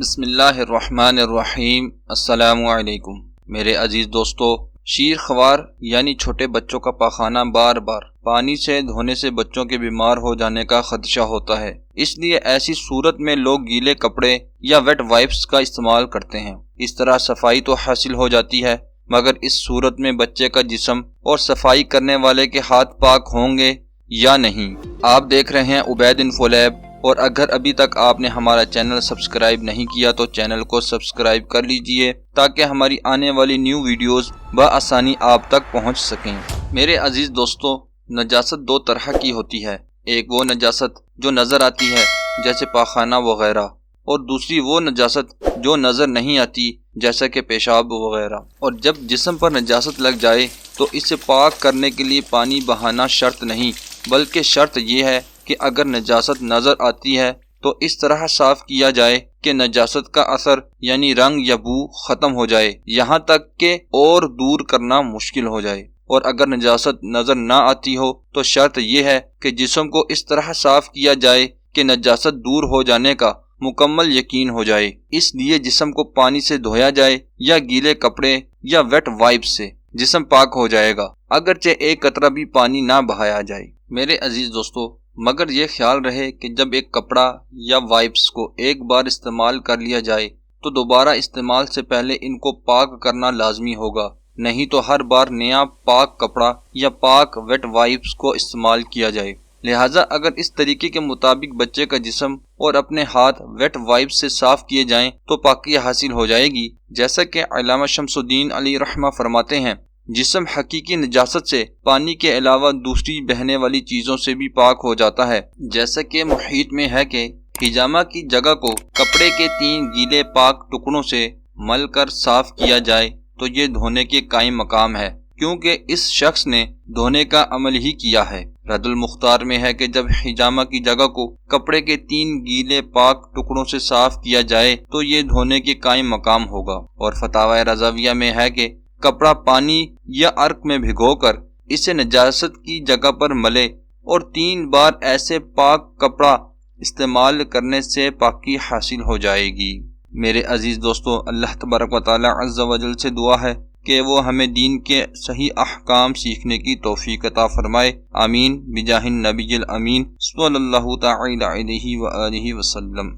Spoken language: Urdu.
بسم اللہ الرحمن الرحیم۔ السلام علیکم میرے عزیز دوستو، شیر خوار یعنی چھوٹے بچوں کا پاخانہ بار بار پانی سے دھونے سے بچوں کے بیمار ہو جانے کا خدشہ ہوتا ہے، اس لیے ایسی صورت میں لوگ گیلے کپڑے یا ویٹ وائپس کا استعمال کرتے ہیں۔ اس طرح صفائی تو حاصل ہو جاتی ہے، مگر اس صورت میں بچے کا جسم اور صفائی کرنے والے کے ہاتھ پاک ہوں گے یا نہیں۔ آپ دیکھ رہے ہیں عبید انفولیب، اور اگر ابھی تک آپ نے ہمارا چینل سبسکرائب نہیں کیا تو چینل کو سبسکرائب کر لیجئے تاکہ ہماری آنے والی نیو ویڈیوز بآسانی آپ تک پہنچ سکیں۔ میرے عزیز دوستو، نجاست دو طرح کی ہوتی ہے، ایک وہ نجاست جو نظر آتی ہے جیسے پاخانہ وغیرہ، اور دوسری وہ نجاست جو نظر نہیں آتی جیسا کہ پیشاب وغیرہ۔ اور جب جسم پر نجاست لگ جائے تو اسے پاک کرنے کے لیے پانی بہانا شرط نہیں، بلکہ شرط یہ ہے کہ اگر نجاست نظر آتی ہے تو اس طرح صاف کیا جائے کہ نجاست کا اثر یعنی رنگ یا بو ختم ہو جائے، یہاں تک کہ اور دور کرنا مشکل ہو جائے۔ اور اگر نجاست نظر نہ آتی ہو تو شرط یہ ہے کہ جسم کو اس طرح صاف کیا جائے کہ نجاست دور ہو جانے کا مکمل یقین ہو جائے، اس لیے جسم کو پانی سے دھویا جائے یا گیلے کپڑے یا ویٹ وائپ سے، جسم پاک ہو جائے گا اگرچہ ایک قطرہ بھی پانی نہ بہایا جائے۔ میرے عزیز دوستو، مگر یہ خیال رہے کہ جب ایک کپڑا یا وائپس کو ایک بار استعمال کر لیا جائے تو دوبارہ استعمال سے پہلے ان کو پاک کرنا لازمی ہوگا، نہیں تو ہر بار نیا پاک کپڑا یا پاک ویٹ وائپس کو استعمال کیا جائے۔ لہٰذا اگر اس طریقے کے مطابق بچے کا جسم اور اپنے ہاتھ ویٹ وائپس سے صاف کیے جائیں تو پاکی حاصل ہو جائے گی۔ جیسا کہ علامہ شمس الدین علی رحمہ فرماتے ہیں، جسم حقیقی نجاست سے پانی کے علاوہ دوسری بہنے والی چیزوں سے بھی پاک ہو جاتا ہے، جیسا کہ محیط میں ہے کہ حجامہ کی جگہ کو کپڑے کے 3 گیلے پاک ٹکڑوں سے مل کر صاف کیا جائے تو یہ دھونے کے قائم مقام ہے، کیونکہ اس شخص نے دھونے کا عمل ہی کیا ہے۔ رد المختار میں ہے کہ جب حجامہ کی جگہ کو کپڑے کے 3 گیلے پاک ٹکڑوں سے صاف کیا جائے تو یہ دھونے کے قائم مقام ہوگا۔ اور فتاوی رضویہ میں ہے کہ کپڑا پانی یا عرق میں بھگو کر اسے نجاست کی جگہ پر ملے اور 3 بار ایسے پاک کپڑا استعمال کرنے سے پاکی حاصل ہو جائے گی۔ میرے عزیز دوستو، اللہ تبارک و تعالی عز و جل سے دعا ہے کہ وہ ہمیں دین کے صحیح احکام سیکھنے کی توفیق عطا فرمائے، آمین بجاہ النبی الامین صلی اللہ تعالی علیہ وآلہ وسلم۔